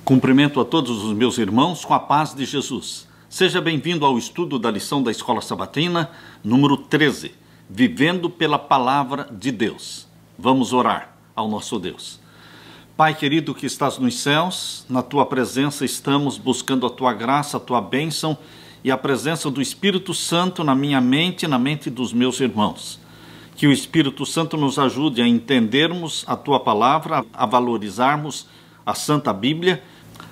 Cumprimento a todos os meus irmãos com a paz de Jesus. Seja bem-vindo ao estudo da lição da Escola Sabatina, número 13, Vivendo pela Palavra de Deus. Vamos orar ao nosso Deus. Pai querido que estás nos céus, na Tua presença estamos buscando a Tua graça, a Tua bênção e a presença do Espírito Santo na minha mente e na mente dos meus irmãos. Que o Espírito Santo nos ajude a entendermos a Tua palavra, a valorizarmos a Santa Bíblia.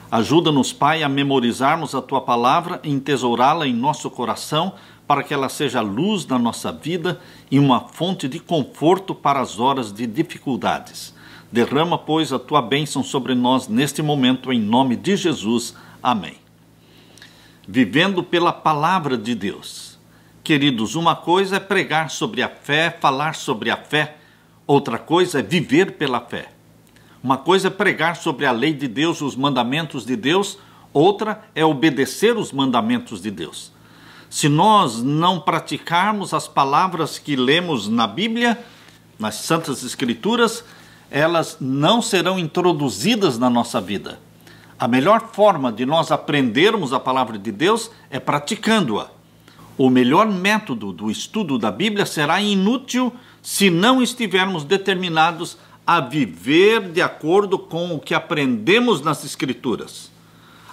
Ajuda-nos, Pai, a memorizarmos a Tua palavra e entesourá-la em nosso coração, para que ela seja a luz da nossa vida e uma fonte de conforto para as horas de dificuldades. Derrama, pois, a Tua bênção sobre nós neste momento, em nome de Jesus. Amém. Vivendo pela palavra de Deus. Queridos, uma coisa é pregar sobre a fé, falar sobre a fé, outra coisa é viver pela fé. Uma coisa é pregar sobre a lei de Deus, os mandamentos de Deus, outra é obedecer os mandamentos de Deus. Se nós não praticarmos as palavras que lemos na Bíblia, nas Santas Escrituras, elas não serão introduzidas na nossa vida. A melhor forma de nós aprendermos a palavra de Deus é praticando-a. O melhor método do estudo da Bíblia será inútil se não estivermos determinados a viver de acordo com o que aprendemos nas Escrituras.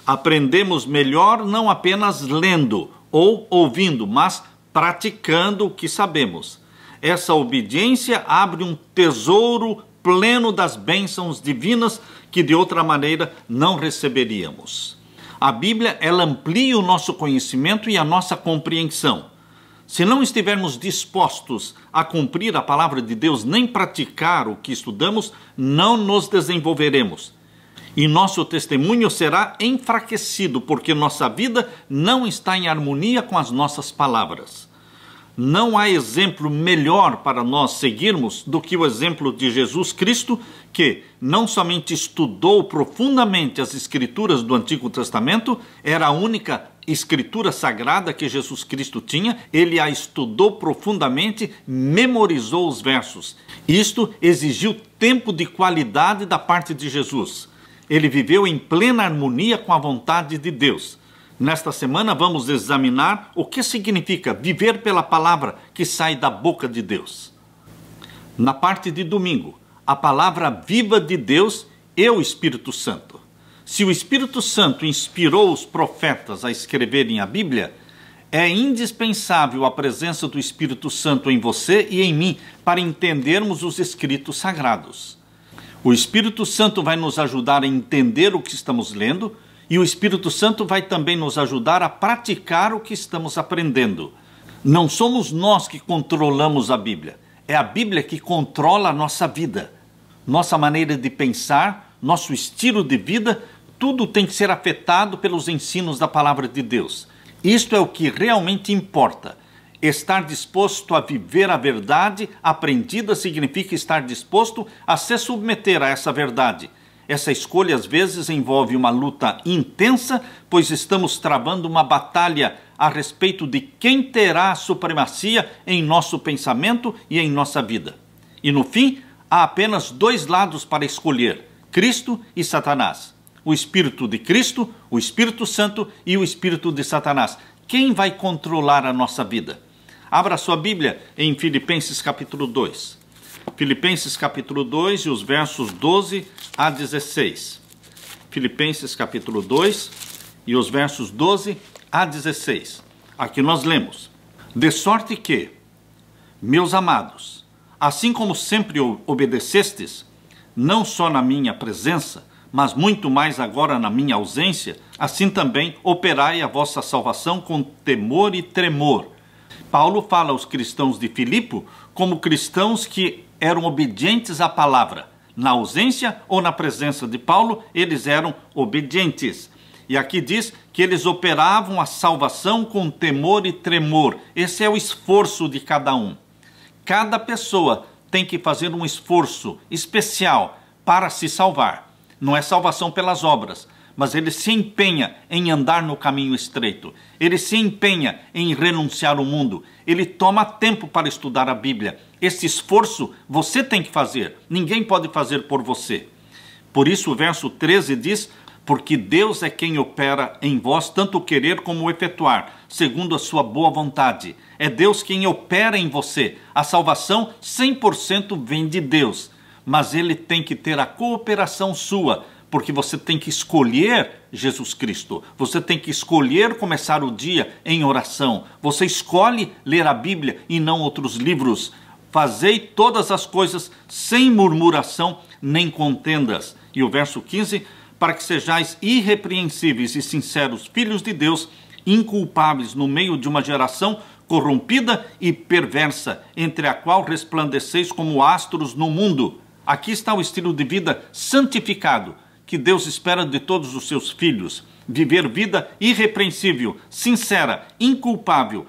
Aprendemos melhor não apenas lendo ou ouvindo, mas praticando o que sabemos. Essa obediência abre um tesouro pleno das bênçãos divinas que de outra maneira não receberíamos. A Bíblia, ela amplia o nosso conhecimento e a nossa compreensão. Se não estivermos dispostos a cumprir a palavra de Deus, nem praticar o que estudamos, não nos desenvolveremos. E nosso testemunho será enfraquecido, porque nossa vida não está em harmonia com as nossas palavras. Não há exemplo melhor para nós seguirmos do que o exemplo de Jesus Cristo, que não somente estudou profundamente as Escrituras do Antigo Testamento, era a única Escritura sagrada que Jesus Cristo tinha, ele a estudou profundamente, memorizou os versos. Isto exigiu tempo de qualidade da parte de Jesus. Ele viveu em plena harmonia com a vontade de Deus. Nesta semana vamos examinar o que significa viver pela palavra que sai da boca de Deus. Na parte de domingo, a palavra viva de Deus e o Espírito Santo. Se o Espírito Santo inspirou os profetas a escreverem a Bíblia, é indispensável a presença do Espírito Santo em você e em mim para entendermos os escritos sagrados. O Espírito Santo vai nos ajudar a entender o que estamos lendo e o Espírito Santo vai também nos ajudar a praticar o que estamos aprendendo. Não somos nós que controlamos a Bíblia, é a Bíblia que controla a nossa vida. Nossa maneira de pensar, nosso estilo de vida, tudo tem que ser afetado pelos ensinos da palavra de Deus. Isto é o que realmente importa. Estar disposto a viver a verdade aprendida significa estar disposto a se submeter a essa verdade. Essa escolha às vezes envolve uma luta intensa, pois estamos travando uma batalha a respeito de quem terá a supremacia em nosso pensamento e em nossa vida. E no fim, há apenas dois lados para escolher: Cristo e Satanás. O Espírito de Cristo, o Espírito Santo e o Espírito de Satanás. Quem vai controlar a nossa vida? Abra sua Bíblia em Filipenses capítulo 2. Filipenses capítulo 2 e os versos 12 a 16. Filipenses capítulo 2 e os versos 12 a 16. Aqui nós lemos: De sorte que, meus amados, assim como sempre obedecestes, não só na minha presença, mas muito mais agora na minha ausência, assim também operai a vossa salvação com temor e tremor. Paulo fala aos cristãos de Filipe como cristãos que eram obedientes à palavra. Na ausência ou na presença de Paulo, eles eram obedientes. E aqui diz que eles operavam a salvação com temor e tremor. Esse é o esforço de cada um. Cada pessoa tem que fazer um esforço especial para se salvar. Não é salvação pelas obras, mas ele se empenha em andar no caminho estreito. Ele se empenha em renunciar ao mundo. Ele toma tempo para estudar a Bíblia. Esse esforço você tem que fazer. Ninguém pode fazer por você. Por isso o verso 13 diz: porque Deus é quem opera em vós tanto o querer como o efetuar, segundo a sua boa vontade. É Deus quem opera em você. A salvação 100% vem de Deus, mas ele tem que ter a cooperação sua, porque você tem que escolher Jesus Cristo. Você tem que escolher começar o dia em oração. Você escolhe ler a Bíblia e não outros livros. Fazei todas as coisas sem murmuração nem contendas. E o verso 15, para que sejais irrepreensíveis e sinceros, filhos de Deus, inculpáveis no meio de uma geração corrompida e perversa, entre a qual resplandeceis como astros no mundo. Aqui está o estilo de vida santificado que Deus espera de todos os seus filhos. Viver vida irrepreensível, sincera, inculpável,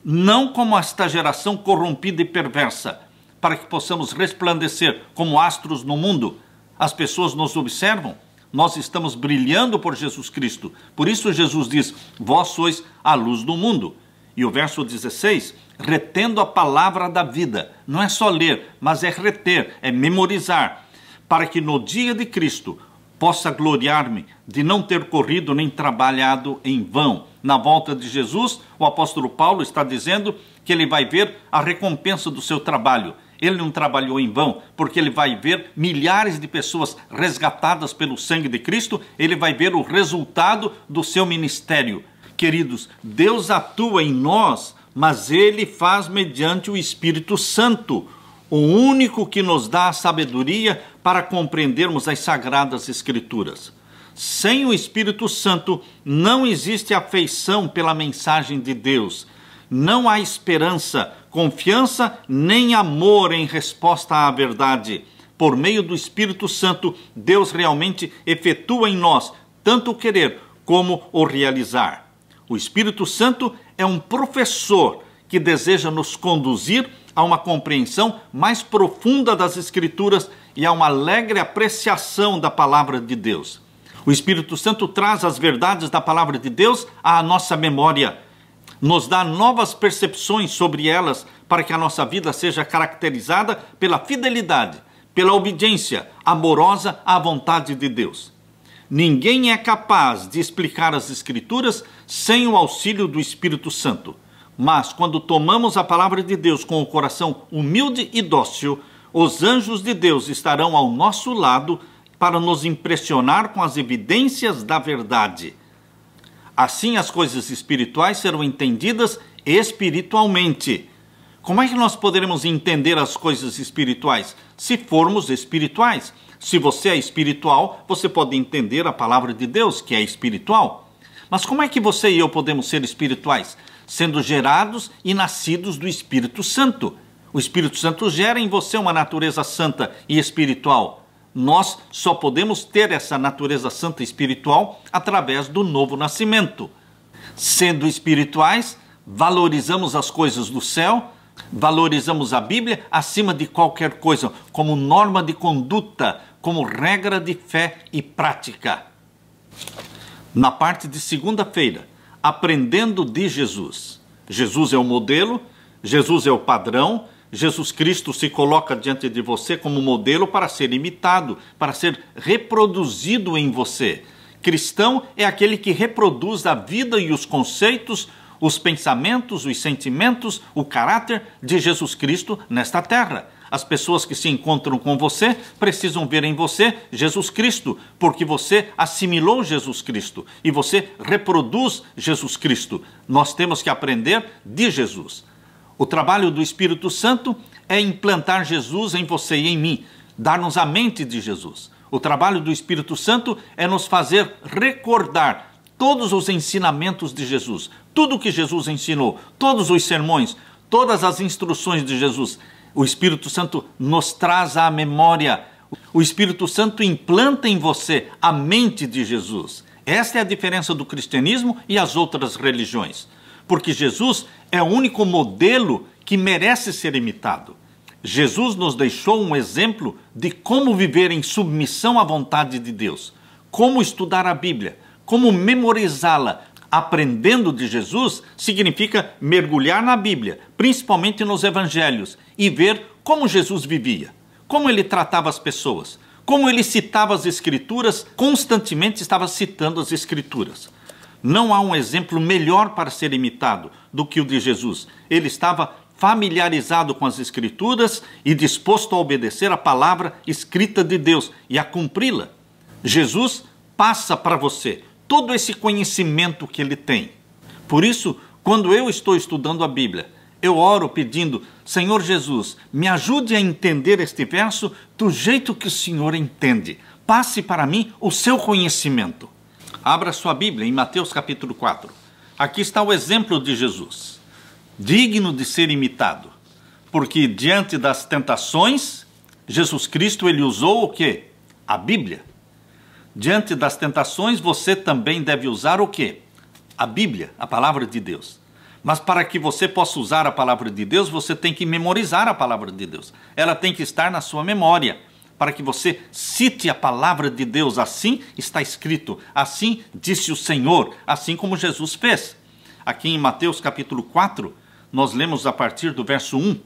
não como esta geração corrompida e perversa, para que possamos resplandecer como astros no mundo. As pessoas nos observam, nós estamos brilhando por Jesus Cristo. Por isso Jesus diz, vós sois a luz do mundo. E o verso 16, retendo a palavra da vida. Não é só ler, mas é reter, é memorizar, para que no dia de Cristo possa gloriar-me de não ter corrido nem trabalhado em vão. Na volta de Jesus, o apóstolo Paulo está dizendo que ele vai ver a recompensa do seu trabalho. Ele não trabalhou em vão, porque ele vai ver milhares de pessoas resgatadas pelo sangue de Cristo, ele vai ver o resultado do seu ministério. Queridos, Deus atua em nós, mas ele faz mediante o Espírito Santo, o único que nos dá a sabedoria para compreendermos as Sagradas Escrituras. Sem o Espírito Santo, não existe afeição pela mensagem de Deus. Não há esperança, confiança, nem amor em resposta à verdade. Por meio do Espírito Santo, Deus realmente efetua em nós tanto o querer como o realizar. O Espírito Santo é um professor que deseja nos conduzir a uma compreensão mais profunda das Escrituras e a uma alegre apreciação da palavra de Deus. O Espírito Santo traz as verdades da palavra de Deus à nossa memória, nos dá novas percepções sobre elas para que a nossa vida seja caracterizada pela fidelidade, pela obediência amorosa à vontade de Deus. Ninguém é capaz de explicar as Escrituras sem o auxílio do Espírito Santo. Mas quando tomamos a palavra de Deus com o coração humilde e dócil, os anjos de Deus estarão ao nosso lado para nos impressionar com as evidências da verdade. Assim as coisas espirituais serão entendidas espiritualmente. Como é que nós poderemos entender as coisas espirituais? Se formos espirituais. Se você é espiritual, você pode entender a palavra de Deus, que é espiritual. Mas como é que você e eu podemos ser espirituais? Sendo gerados e nascidos do Espírito Santo. O Espírito Santo gera em você uma natureza santa e espiritual. Nós só podemos ter essa natureza santa e espiritual através do novo nascimento. Sendo espirituais, valorizamos as coisas do céu, valorizamos a Bíblia acima de qualquer coisa, como norma de conduta, como regra de fé e prática. Na parte de segunda-feira, aprendendo de Jesus. Jesus é o modelo, Jesus é o padrão, Jesus Cristo se coloca diante de você como modelo para ser imitado, para ser reproduzido em você. Cristão é aquele que reproduz a vida e os conceitos, os pensamentos, os sentimentos, o caráter de Jesus Cristo nesta terra. As pessoas que se encontram com você precisam ver em você Jesus Cristo, porque você assimilou Jesus Cristo e você reproduz Jesus Cristo. Nós temos que aprender de Jesus. O trabalho do Espírito Santo é implantar Jesus em você e em mim, dar-nos a mente de Jesus. O trabalho do Espírito Santo é nos fazer recordar todos os ensinamentos de Jesus, tudo o que Jesus ensinou, todos os sermões, todas as instruções de Jesus. O Espírito Santo nos traz à memória. O Espírito Santo implanta em você a mente de Jesus. Esta é a diferença do cristianismo e as outras religiões. Porque Jesus é o único modelo que merece ser imitado. Jesus nos deixou um exemplo de como viver em submissão à vontade de Deus, como estudar a Bíblia, como memorizá-la. Aprendendo de Jesus significa mergulhar na Bíblia, principalmente nos Evangelhos, e ver como Jesus vivia, como ele tratava as pessoas, Como ele citava as Escrituras, constantemente estava citando as Escrituras. Não há um exemplo melhor para ser imitado do que o de Jesus. Ele estava familiarizado com as Escrituras e disposto a obedecer a palavra escrita de Deus e a cumpri-la. Jesus passa para você todo esse conhecimento que ele tem. Por isso, quando eu estou estudando a Bíblia, eu oro pedindo: Senhor Jesus, me ajude a entender este verso do jeito que o Senhor entende. Passe para mim o seu conhecimento. Abra sua Bíblia em Mateus capítulo 4. Aqui está o exemplo de Jesus, digno de ser imitado, porque diante das tentações, Jesus Cristo ele usou o quê? A Bíblia. Diante das tentações, você também deve usar o quê? A Bíblia, a palavra de Deus. Mas para que você possa usar a palavra de Deus, você tem que memorizar a palavra de Deus. Ela tem que estar na sua memória, para que você cite a palavra de Deus. Assim está escrito, assim disse o Senhor, assim como Jesus fez. Aqui em Mateus capítulo 4, nós lemos a partir do verso 1.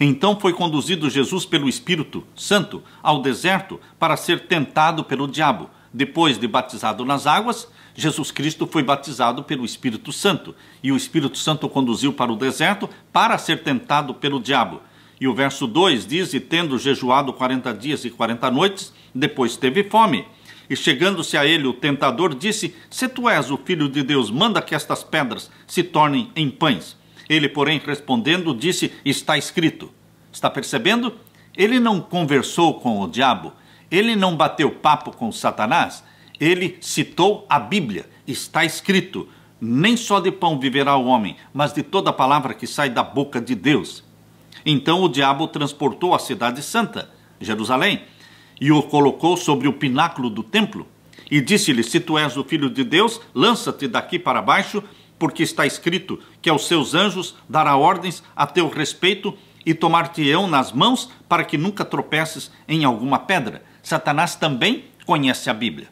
Então foi conduzido Jesus pelo Espírito Santo ao deserto para ser tentado pelo diabo. Depois de batizado nas águas, Jesus Cristo foi batizado pelo Espírito Santo. E o Espírito Santo o conduziu para o deserto para ser tentado pelo diabo. E o verso 2 diz: e tendo jejuado 40 dias e 40 noites, depois teve fome. E chegando-se a ele o tentador disse: se tu és o Filho de Deus, manda que estas pedras se tornem em pães. Ele, porém, respondendo, disse: está escrito. Está percebendo? Ele não conversou com o diabo, ele não bateu papo com Satanás, ele citou a Bíblia. Está escrito: nem só de pão viverá o homem, mas de toda palavra que sai da boca de Deus. Então o diabo o transportou à cidade santa, Jerusalém, e o colocou sobre o pináculo do templo, e disse-lhe: se tu és o Filho de Deus, lança-te daqui para baixo, porque está escrito que aos seus anjos dará ordens a teu respeito, e tomar-te-ão nas mãos, para que nunca tropeces em alguma pedra. Satanás também conhece a Bíblia.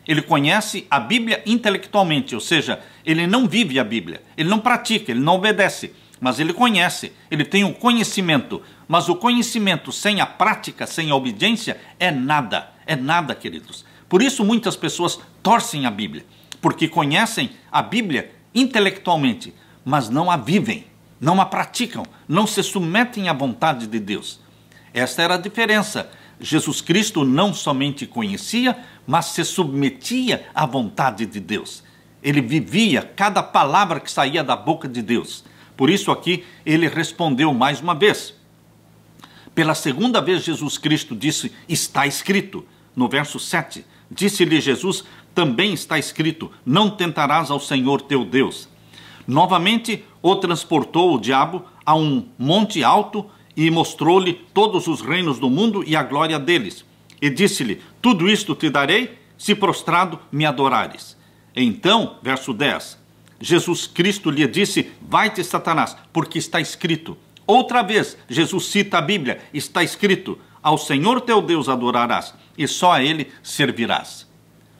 Ele conhece a Bíblia intelectualmente, ou seja, ele não vive a Bíblia, ele não pratica, ele não obedece, mas ele conhece, ele tem um conhecimento. Mas o conhecimento sem a prática, sem a obediência, é nada, queridos. Por isso muitas pessoas torcem a Bíblia, porque conhecem a Bíblia intelectualmente, mas não a vivem, não a praticam, não se submetem à vontade de Deus. Esta era a diferença. Jesus Cristo não somente conhecia, mas se submetia à vontade de Deus. Ele vivia cada palavra que saía da boca de Deus. Por isso aqui ele respondeu mais uma vez. Pela segunda vez Jesus Cristo disse: está escrito. No verso 7, disse-lhe Jesus: também está escrito: não tentarás ao Senhor teu Deus. Novamente o transportou o diabo a um monte alto e mostrou-lhe todos os reinos do mundo e a glória deles. E disse-lhe: tudo isto te darei, se prostrado me adorares. Então, verso 10, Jesus Cristo lhe disse: vai-te, Satanás, porque está escrito. Outra vez, Jesus cita a Bíblia: está escrito: ao Senhor teu Deus adorarás, e só a Ele servirás.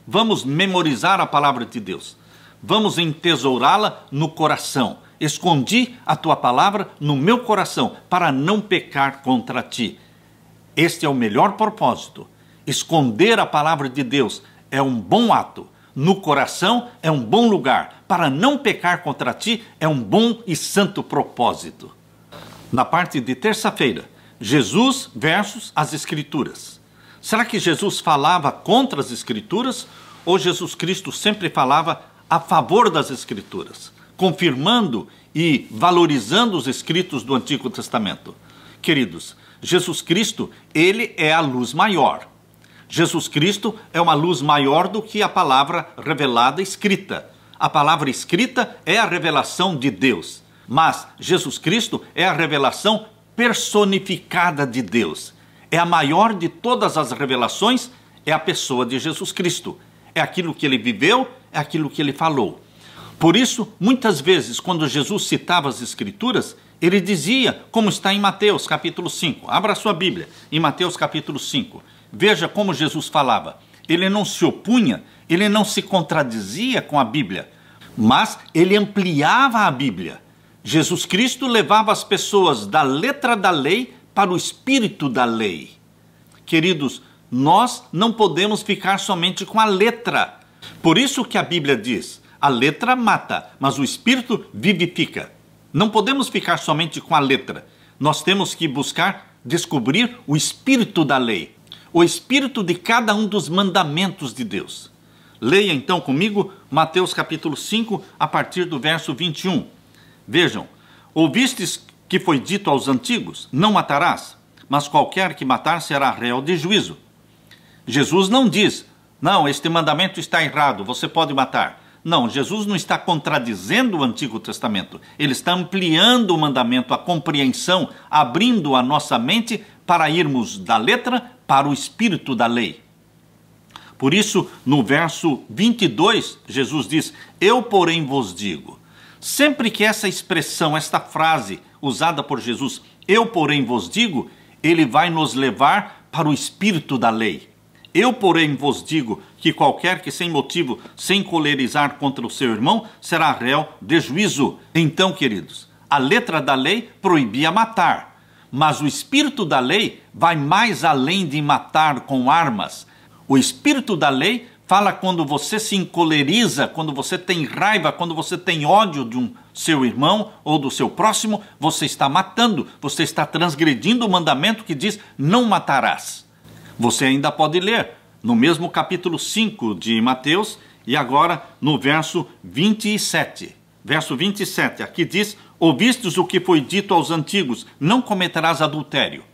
Vamos memorizar a palavra de Deus. Vamos entesourá-la no coração. Escondi a tua palavra no meu coração, para não pecar contra ti. Este é o melhor propósito. Esconder a palavra de Deus é um bom ato. No coração é um bom lugar. Para não pecar contra ti é um bom e santo propósito. Na parte de terça-feira, Jesus versus as Escrituras. Será que Jesus falava contra as Escrituras? Ou Jesus Cristo sempre falava a favor das Escrituras, confirmando e valorizando os escritos do Antigo Testamento? Queridos, Jesus Cristo, ele é a luz maior. Jesus Cristo é uma luz maior do que a palavra revelada escrita. A palavra escrita é a revelação de Deus, mas Jesus Cristo é a revelação personificada de Deus. É a maior de todas as revelações, é a pessoa de Jesus Cristo. É aquilo que ele viveu, é aquilo que ele falou. Por isso, muitas vezes, quando Jesus citava as Escrituras, ele dizia, como está em Mateus capítulo 5. Abra a sua Bíblia, em Mateus capítulo 5. Veja como Jesus falava. Ele não se opunha, ele não se contradizia com a Bíblia, mas ele ampliava a Bíblia. Jesus Cristo levava as pessoas da letra da lei para o espírito da lei. Queridos, Nós não podemos ficar somente com a letra. Por isso que a Bíblia diz, a letra mata, mas o Espírito vivifica. Não podemos ficar somente com a letra. Nós temos que buscar descobrir o Espírito da lei, o Espírito de cada um dos mandamentos de Deus. Leia então comigo Mateus capítulo 5, a partir do verso 21. Vejam, ouvistes que foi dito aos antigos, não matarás, mas qualquer que matar será réu de juízo. Jesus não diz, não, este mandamento está errado, você pode matar. Não, Jesus não está contradizendo o Antigo Testamento. Ele está ampliando o mandamento, a compreensão, abrindo a nossa mente para irmos da letra para o espírito da lei. Por isso, no verso 22, Jesus diz, eu porém vos digo. Sempre que essa expressão, esta frase usada por Jesus, eu porém vos digo, ele vai nos levar para o espírito da lei. Eu, porém, vos digo que qualquer que sem motivo, sem colerizar contra o seu irmão, será réu de juízo. Então, queridos, a letra da lei proibia matar, mas o espírito da lei vai mais além de matar com armas. O espírito da lei fala quando você se encoleriza, quando você tem raiva, quando você tem ódio de um seu irmão ou do seu próximo, você está matando, você está transgredindo o mandamento que diz não matarás. Você ainda pode ler no mesmo capítulo 5 de Mateus e agora no verso 27. Verso 27, aqui diz, ouvistes o que foi dito aos antigos, não cometerás adultério.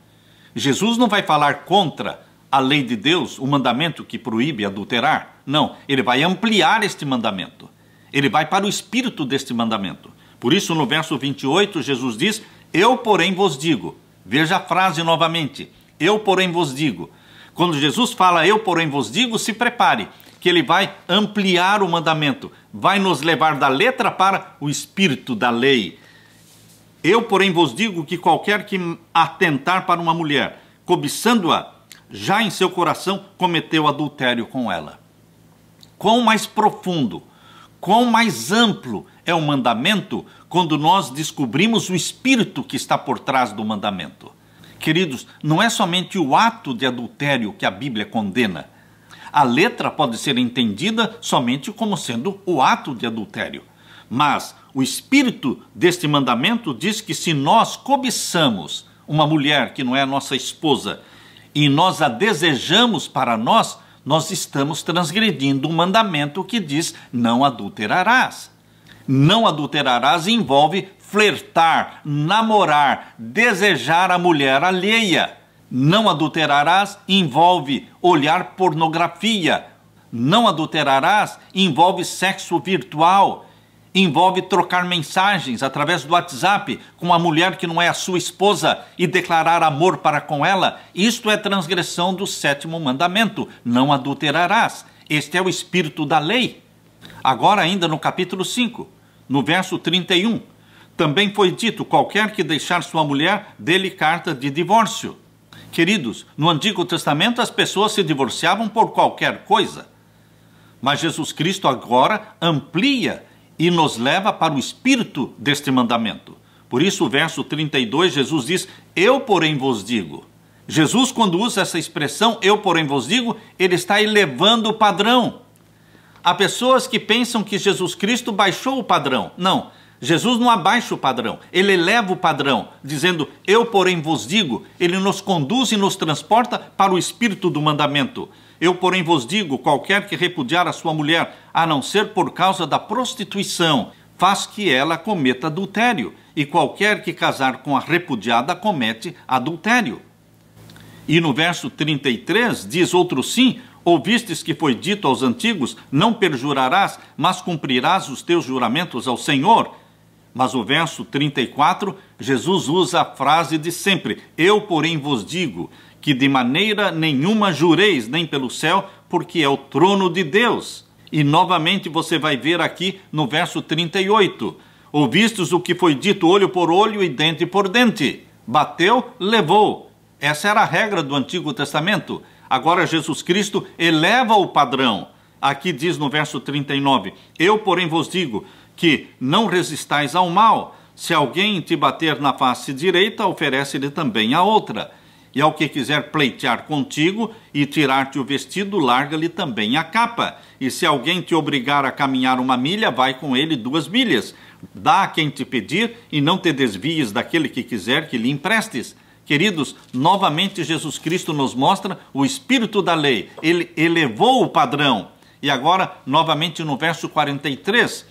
Jesus não vai falar contra a lei de Deus, o mandamento que proíbe adulterar. Não, ele vai ampliar este mandamento. Ele vai para o espírito deste mandamento. Por isso, no verso 28, Jesus diz, eu porém vos digo. Veja a frase novamente, eu porém vos digo. Quando Jesus fala, eu porém vos digo, se prepare, que ele vai ampliar o mandamento, vai nos levar da letra para o espírito da lei. Eu porém vos digo que qualquer que atentar para uma mulher, cobiçando-a, já em seu coração cometeu adultério com ela. Quão mais profundo, quão mais amplo é o mandamento quando nós descobrimos o espírito que está por trás do mandamento. Queridos, não é somente o ato de adultério que a Bíblia condena. A letra pode ser entendida somente como sendo o ato de adultério. Mas o espírito deste mandamento diz que se nós cobiçamos uma mulher que não é nossa esposa e nós a desejamos para nós, nós estamos transgredindo um mandamento que diz não adulterarás. Não adulterarás envolve flertar, namorar, desejar a mulher alheia. Não adulterarás envolve olhar pornografia. Não adulterarás envolve sexo virtual. Envolve trocar mensagens através do WhatsApp com uma mulher que não é a sua esposa e declarar amor para com ela. Isto é transgressão do 7º mandamento. Não adulterarás. Este é o espírito da lei. Agora ainda no capítulo 5, no verso 31. Também foi dito, qualquer que deixar sua mulher, dê-lhe carta de divórcio. Queridos, no Antigo Testamento as pessoas se divorciavam por qualquer coisa. Mas Jesus Cristo agora amplia e nos leva para o espírito deste mandamento. Por isso o verso 32, Jesus diz, eu porém vos digo. Jesus, quando usa essa expressão, eu porém vos digo, ele está elevando o padrão. Há pessoas que pensam que Jesus Cristo baixou o padrão. Não, Jesus não abaixa o padrão, ele eleva o padrão, dizendo, eu porém vos digo, ele nos conduz e nos transporta para o espírito do mandamento. Eu porém vos digo, qualquer que repudiar a sua mulher, a não ser por causa da prostituição, faz que ela cometa adultério, e qualquer que casar com a repudiada comete adultério. E no verso 33 diz outro sim, ouvistes que foi dito aos antigos, não perjurarás, mas cumprirás os teus juramentos ao Senhor. Mas o verso 34, Jesus usa a frase de sempre, eu porém vos digo, que de maneira nenhuma jureis, nem pelo céu, porque é o trono de Deus. E novamente você vai ver aqui no verso 38, ouvistes o que foi dito olho por olho e dente por dente. Bateu, levou. Essa era a regra do Antigo Testamento. Agora Jesus Cristo eleva o padrão. Aqui diz no verso 39, eu porém vos digo que não resistais ao mal. Se alguém te bater na face direita, oferece-lhe também a outra. E ao que quiser pleitear contigo e tirar-te o vestido, larga-lhe também a capa. E se alguém te obrigar a caminhar 1 milha, vai com ele 2 milhas. Dá a quem te pedir e não te desvies daquele que quiser que lhe emprestes. Queridos, novamente Jesus Cristo nos mostra o espírito da lei. Ele elevou o padrão. E agora, novamente no verso 43,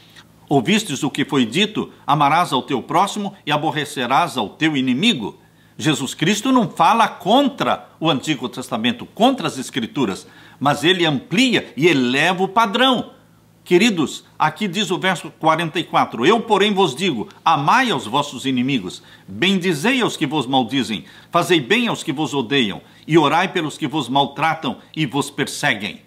ouvistes o que foi dito, amarás ao teu próximo e aborrecerás ao teu inimigo. Jesus Cristo não fala contra o Antigo Testamento, contra as Escrituras, mas ele amplia e eleva o padrão. Queridos, aqui diz o verso 44, eu, porém, vos digo, amai aos vossos inimigos, bendizei aos que vos maldizem, fazei bem aos que vos odeiam, e orai pelos que vos maltratam e vos perseguem.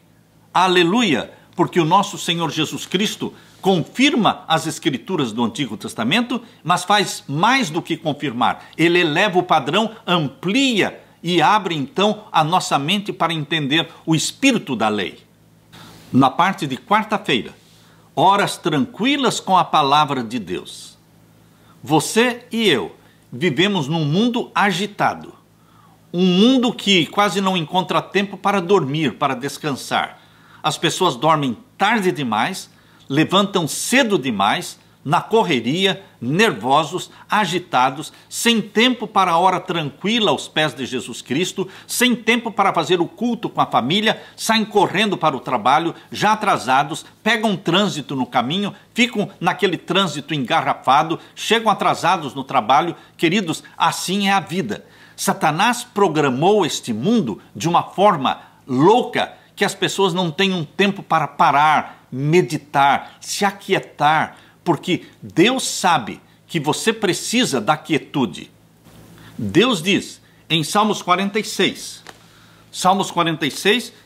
Aleluia! Porque o nosso Senhor Jesus Cristo confirma as Escrituras do Antigo Testamento, mas faz mais do que confirmar. Ele eleva o padrão, amplia e abre então a nossa mente para entender o espírito da lei. Na parte de quarta-feira, horas tranquilas com a palavra de Deus. Você e eu vivemos num mundo agitado. Um mundo que quase não encontra tempo para dormir, para descansar. As pessoas dormem tarde demais, levantam cedo demais, na correria, nervosos, agitados, sem tempo para a hora tranquila aos pés de Jesus Cristo, sem tempo para fazer o culto com a família, saem correndo para o trabalho, já atrasados, pegam trânsito no caminho, ficam naquele trânsito engarrafado, chegam atrasados no trabalho. Queridos, assim é a vida. Satanás programou este mundo de uma forma louca, que as pessoas não tenham tempo para parar, meditar, se aquietar, porque Deus sabe que você precisa da quietude. Deus diz em Salmos 46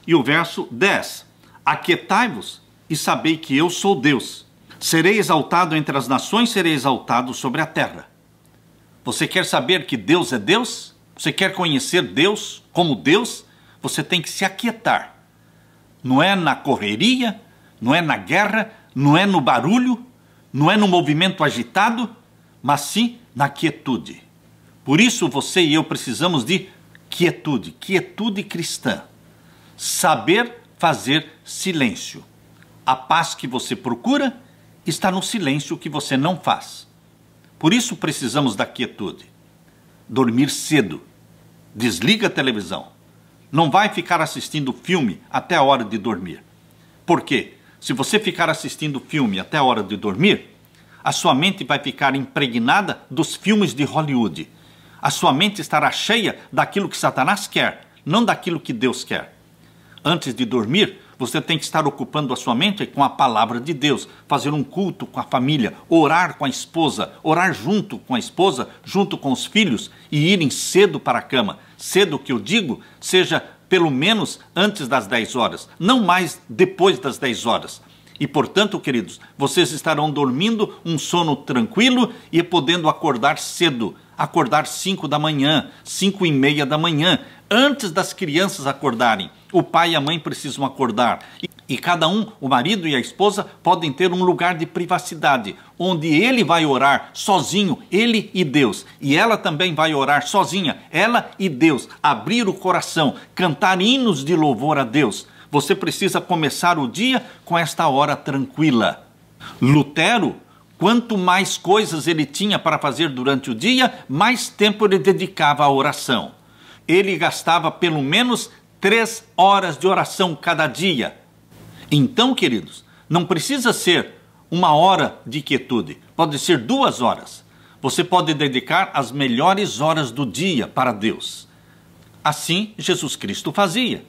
e o verso 10, aquietai-vos e sabei que eu sou Deus. Serei exaltado entre as nações, serei exaltado sobre a terra. Você quer saber que Deus é Deus? Você quer conhecer Deus como Deus? Você tem que se aquietar. Não é na correria, não é na guerra, não é no barulho, não é no movimento agitado, mas sim na quietude. Por isso você e eu precisamos de quietude, quietude cristã. Saber fazer silêncio. A paz que você procura está no silêncio que você não faz. Por isso precisamos da quietude. Dormir cedo. Desliga a televisão. Não vai ficar assistindo filme até a hora de dormir. Por quê? Se você ficar assistindo filme até a hora de dormir, a sua mente vai ficar impregnada dos filmes de Hollywood. A sua mente estará cheia daquilo que Satanás quer, não daquilo que Deus quer. Antes de dormir, você tem que estar ocupando a sua mente com a palavra de Deus, fazer um culto com a família, orar com a esposa, orar junto com a esposa, junto com os filhos e irem cedo para a cama. Cedo que eu digo, seja pelo menos antes das 10 horas, não mais depois das 10 horas. E, portanto, queridos, vocês estarão dormindo um sono tranquilo e podendo acordar cedo, acordar 5 da manhã, 5:30 da manhã, antes das crianças acordarem. O pai e a mãe precisam acordar. E cada um, o marido e a esposa, podem ter um lugar de privacidade, onde ele vai orar sozinho, ele e Deus. E ela também vai orar sozinha, ela e Deus. Abrir o coração, cantar hinos de louvor a Deus. Você precisa começar o dia com esta hora tranquila. Lutero, quanto mais coisas ele tinha para fazer durante o dia, mais tempo ele dedicava à oração. Ele gastava pelo menos 3 horas de oração cada dia. Então, queridos, não precisa ser 1 hora de quietude, pode ser 2 horas. Você pode dedicar as melhores horas do dia para Deus. Assim, Jesus Cristo fazia.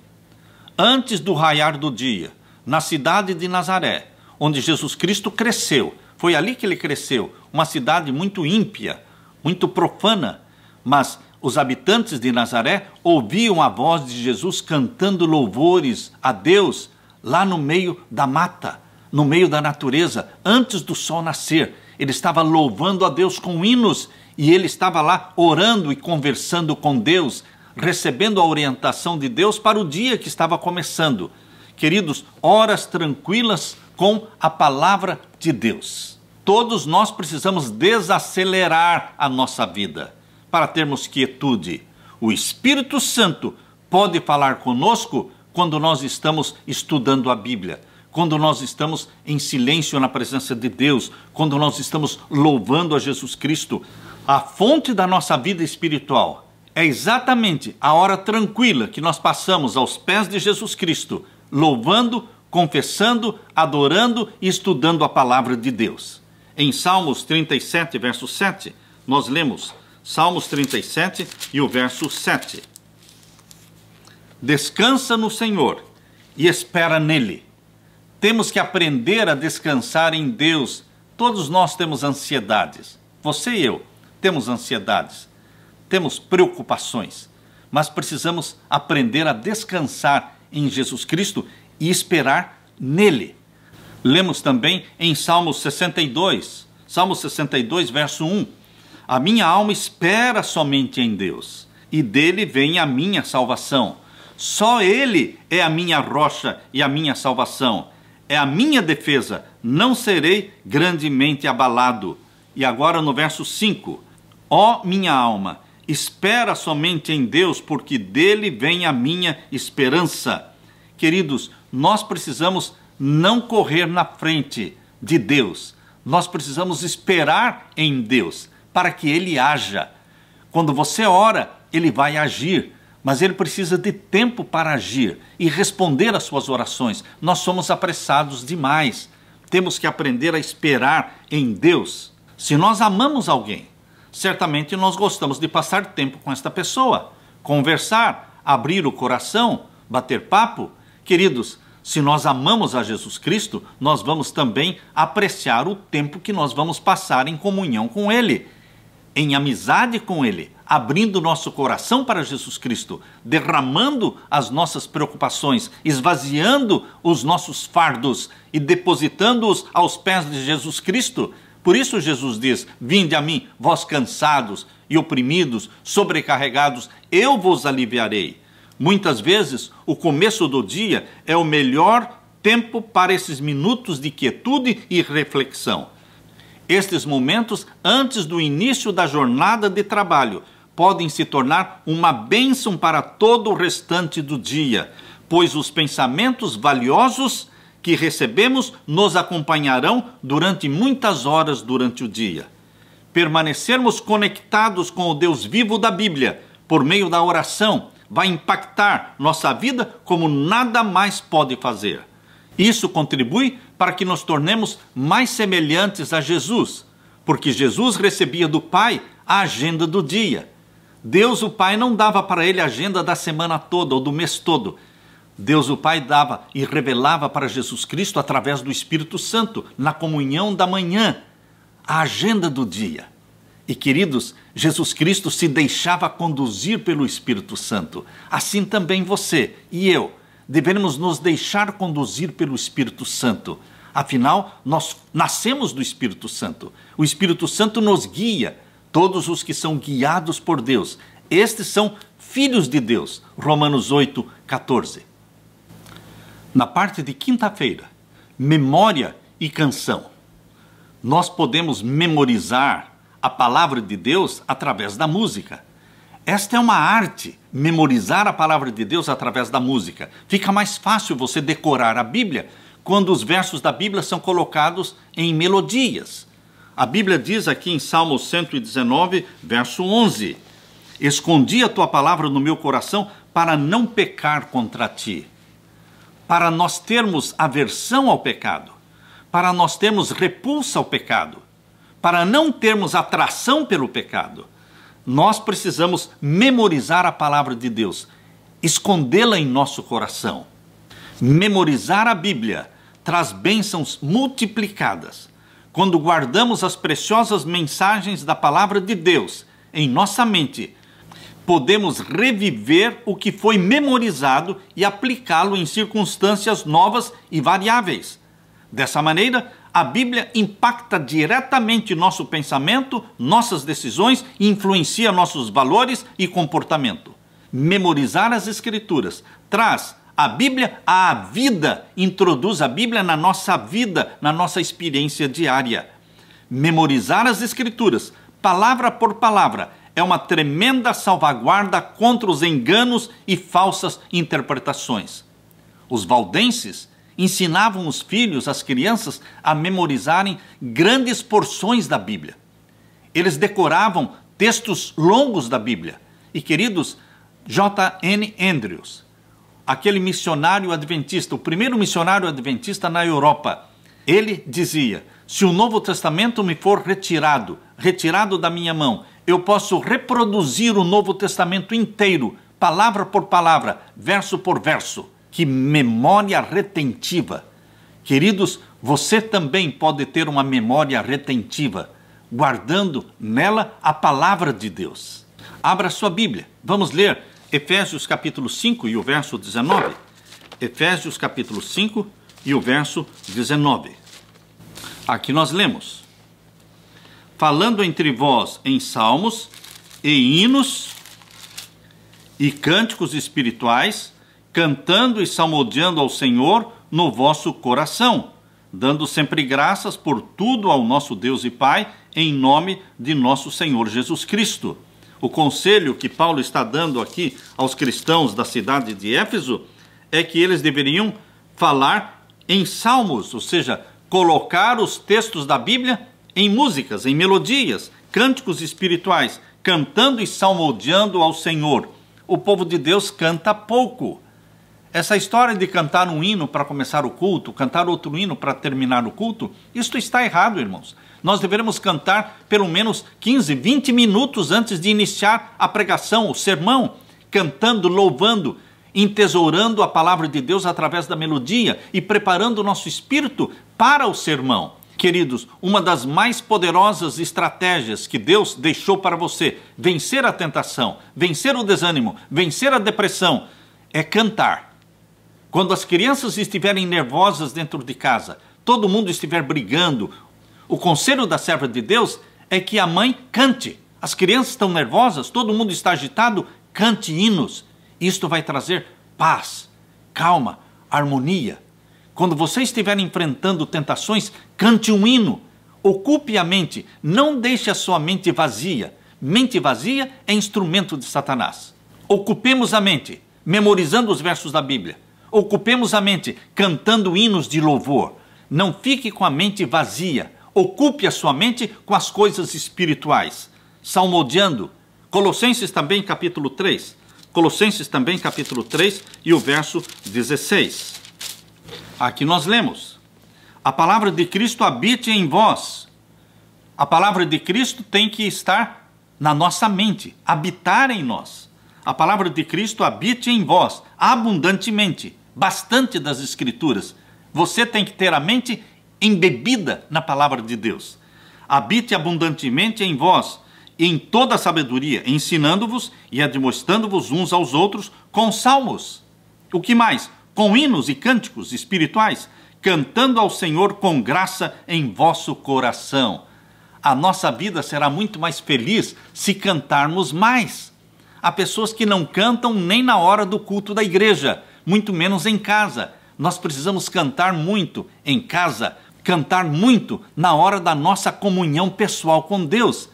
Antes do raiar do dia, na cidade de Nazaré, onde Jesus Cristo cresceu, foi ali que ele cresceu, uma cidade muito ímpia, muito profana, mas os habitantes de Nazaré ouviam a voz de Jesus cantando louvores a Deus lá no meio da mata, no meio da natureza, antes do sol nascer. Ele estava louvando a Deus com hinos e ele estava lá orando e conversando com Deus, recebendo a orientação de Deus para o dia que estava começando. Queridos, horas tranquilas com a palavra de Deus. Todos nós precisamos desacelerar a nossa vida para termos quietude. O Espírito Santo pode falar conosco quando nós estamos estudando a Bíblia, quando nós estamos em silêncio na presença de Deus, quando nós estamos louvando a Jesus Cristo. A fonte da nossa vida espiritual é exatamente a hora tranquila que nós passamos aos pés de Jesus Cristo, louvando, confessando, adorando e estudando a palavra de Deus. Em Salmos 37, verso 7, nós lemos Salmos 37 e o verso 7. Descansa no Senhor e espera nele. Temos que aprender a descansar em Deus. Todos nós temos ansiedades. Você e eu temos ansiedades, temos preocupações, mas precisamos aprender a descansar em Jesus Cristo e esperar nele. Lemos também em Salmos 62, verso 1. A minha alma espera somente em Deus, e dele vem a minha salvação. Só ele é a minha rocha e a minha salvação. É a minha defesa, não serei grandemente abalado. E agora no verso 5. Ó minha alma, espera somente em Deus, porque dele vem a minha esperança. Queridos, nós precisamos não correr na frente de Deus. Nós precisamos esperar em Deus para que ele haja. Quando você ora, ele vai agir, mas ele precisa de tempo para agir e responder às suas orações. Nós somos apressados demais. Temos que aprender a esperar em Deus. Se nós amamos alguém, certamente nós gostamos de passar tempo com esta pessoa, conversar, abrir o coração, bater papo. Queridos, se nós amamos a Jesus Cristo, nós vamos também apreciar o tempo que nós vamos passar em comunhão com Ele, em amizade com Ele, abrindo nosso coração para Jesus Cristo, derramando as nossas preocupações, esvaziando os nossos fardos e depositando-os aos pés de Jesus Cristo. Por isso Jesus diz: vinde a mim, vós cansados e oprimidos, sobrecarregados, eu vos aliviarei. Muitas vezes, o começo do dia é o melhor tempo para esses minutos de quietude e reflexão. Estes momentos, antes do início da jornada de trabalho, podem se tornar uma bênção para todo o restante do dia, pois os pensamentos valiosos que recebemos nos acompanharão durante muitas horas durante o dia. Permanecermos conectados com o Deus vivo da Bíblia, por meio da oração, vai impactar nossa vida como nada mais pode fazer. Isso contribui para que nos tornemos mais semelhantes a Jesus, porque Jesus recebia do Pai a agenda do dia. Deus, o Pai, não dava para ele a agenda da semana toda ou do mês todo. Deus, o Pai, dava e revelava para Jesus Cristo através do Espírito Santo, na comunhão da manhã, a agenda do dia. E, queridos, Jesus Cristo se deixava conduzir pelo Espírito Santo. Assim também você e eu devemos nos deixar conduzir pelo Espírito Santo. Afinal, nós nascemos do Espírito Santo. O Espírito Santo nos guia. Todos os que são guiados por Deus, estes são filhos de Deus. Romanos 8, 14. Na parte de quinta-feira, memória e canção. Nós podemos memorizar a palavra de Deus através da música. Esta é uma arte, memorizar a palavra de Deus através da música. Fica mais fácil você decorar a Bíblia quando os versos da Bíblia são colocados em melodias. A Bíblia diz aqui em Salmo 119, verso 11: escondi a tua palavra no meu coração para não pecar contra ti. Para nós termos aversão ao pecado, para nós termos repulsa ao pecado, para não termos atração pelo pecado, nós precisamos memorizar a palavra de Deus, escondê-la em nosso coração. Memorizar a Bíblia traz bênçãos multiplicadas. Quando guardamos as preciosas mensagens da palavra de Deus em nossa mente, podemos reviver o que foi memorizado e aplicá-lo em circunstâncias novas e variáveis. Dessa maneira, a Bíblia impacta diretamente nosso pensamento, nossas decisões e influencia nossos valores e comportamento. Memorizar as Escrituras traz a Bíblia à vida, introduz a Bíblia na nossa vida, na nossa experiência diária. Memorizar as Escrituras, palavra por palavra, é uma tremenda salvaguarda contra os enganos e falsas interpretações. Os valdenses ensinavam os filhos, as crianças, a memorizarem grandes porções da Bíblia. Eles decoravam textos longos da Bíblia. E, queridos, J.N. Andrews, aquele missionário adventista, o primeiro missionário adventista na Europa, ele dizia: se o Novo Testamento me for retirado da minha mão, eu posso reproduzir o Novo Testamento inteiro, palavra por palavra, verso por verso. Que memória retentiva! Queridos, você também pode ter uma memória retentiva, guardando nela a palavra de Deus. Abra sua Bíblia. Vamos ler Efésios capítulo 5 e o verso 19. Efésios capítulo 5 e o verso 19. Aqui nós lemos: falando entre vós em salmos e hinos e cânticos espirituais, cantando e salmodiando ao Senhor no vosso coração, dando sempre graças por tudo ao nosso Deus e Pai, em nome de nosso Senhor Jesus Cristo. O conselho que Paulo está dando aqui aos cristãos da cidade de Éfeso é que eles deveriam falar em salmos, ou seja, colocar os textos da Bíblia em músicas, em melodias, cânticos espirituais, cantando e salmodiando ao Senhor. O povo de Deus canta pouco. Essa história de cantar um hino para começar o culto, cantar outro hino para terminar o culto, isto está errado, irmãos. Nós deveremos cantar pelo menos 15, 20 minutos antes de iniciar a pregação, o sermão, cantando, louvando, entesourando a palavra de Deus através da melodia e preparando o nosso espírito para o sermão. Queridos, uma das mais poderosas estratégias que Deus deixou para você vencer a tentação, vencer o desânimo, vencer a depressão, é cantar. Quando as crianças estiverem nervosas dentro de casa, todo mundo estiver brigando, o conselho da serva de Deus é que a mãe cante. As crianças estão nervosas, todo mundo está agitado, cante hinos. Isto vai trazer paz, calma, harmonia. Quando você estiver enfrentando tentações, cante um hino. Ocupe a mente, não deixe a sua mente vazia. Mente vazia é instrumento de Satanás. Ocupemos a mente, memorizando os versos da Bíblia. Ocupemos a mente cantando hinos de louvor. Não fique com a mente vazia. Ocupe a sua mente com as coisas espirituais. Salmodiando. Colossenses também capítulo 3. Colossenses também capítulo 3 e o verso 16. Aqui nós lemos: a palavra de Cristo habite em vós. A palavra de Cristo tem que estar na nossa mente, habitar em nós. A palavra de Cristo habite em vós, abundantemente, bastante das Escrituras. Você tem que ter a mente embebida na palavra de Deus. Habite abundantemente em vós, em toda a sabedoria, ensinando-vos e admoestando-vos uns aos outros com salmos. O que mais? Com hinos e cânticos espirituais, cantando ao Senhor com graça em vosso coração. A nossa vida será muito mais feliz se cantarmos mais. Há pessoas que não cantam nem na hora do culto da igreja, muito menos em casa. Nós precisamos cantar muito em casa, cantar muito na hora da nossa comunhão pessoal com Deus.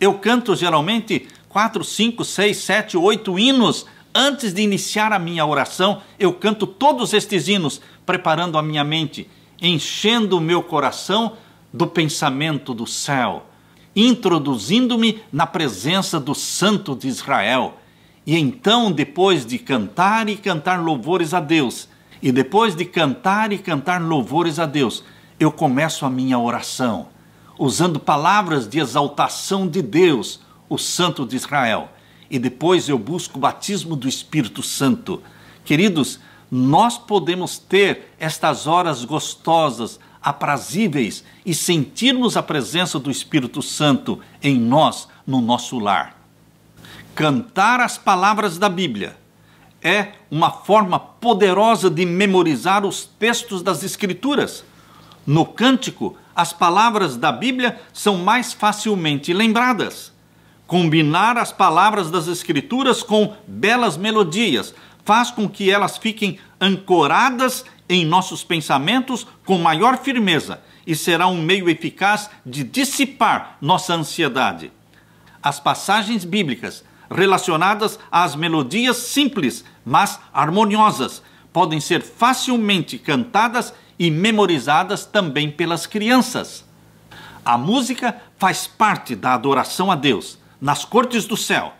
Eu canto geralmente 4, 5, 6, 7, 8 hinos. Antes de iniciar a minha oração, eu canto todos estes hinos, preparando a minha mente, enchendo o meu coração do pensamento do céu, introduzindo-me na presença do Santo de Israel. E então, depois de cantar e cantar louvores a Deus, e depois de cantar e cantar louvores a Deus, eu começo a minha oração, usando palavras de exaltação de Deus, o Santo de Israel. E depois eu busco o batismo do Espírito Santo. Queridos, nós podemos ter estas horas gostosas, aprazíveis, e sentirmos a presença do Espírito Santo em nós, no nosso lar. Cantar as palavras da Bíblia é uma forma poderosa de memorizar os textos das Escrituras. No cântico, as palavras da Bíblia são mais facilmente lembradas. Combinar as palavras das Escrituras com belas melodias faz com que elas fiquem ancoradas em nossos pensamentos com maior firmeza e será um meio eficaz de dissipar nossa ansiedade. as passagens bíblicas relacionadas às melodias simples, mas harmoniosas, podem ser facilmente cantadas e memorizadas também pelas crianças. A música faz parte da adoração a Deus nas cortes do céu,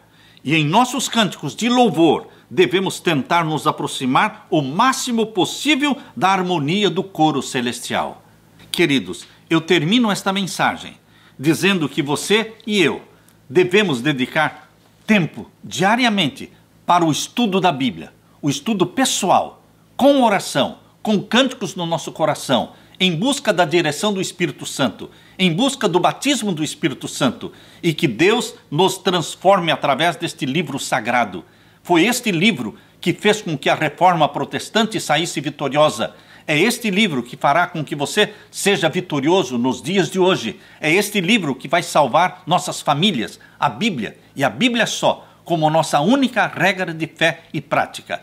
e em nossos cânticos de louvor devemos tentar nos aproximar o máximo possível da harmonia do coro celestial. Queridos, eu termino esta mensagem dizendo que você e eu devemos dedicar tempo diariamente para o estudo da Bíblia, o estudo pessoal, com oração, com cânticos no nosso coração, em busca da direção do Espírito Santo, em busca do batismo do Espírito Santo, e que Deus nos transforme através deste livro sagrado. Foi este livro que fez com que a Reforma Protestante saísse vitoriosa. É este livro que fará com que você seja vitorioso nos dias de hoje. É este livro que vai salvar nossas famílias, a Bíblia, e a Bíblia só, como nossa única regra de fé e prática.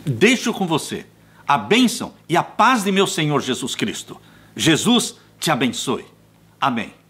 Deixo com você a bênção e a paz de meu Senhor Jesus Cristo. Jesus te abençoe. Amém.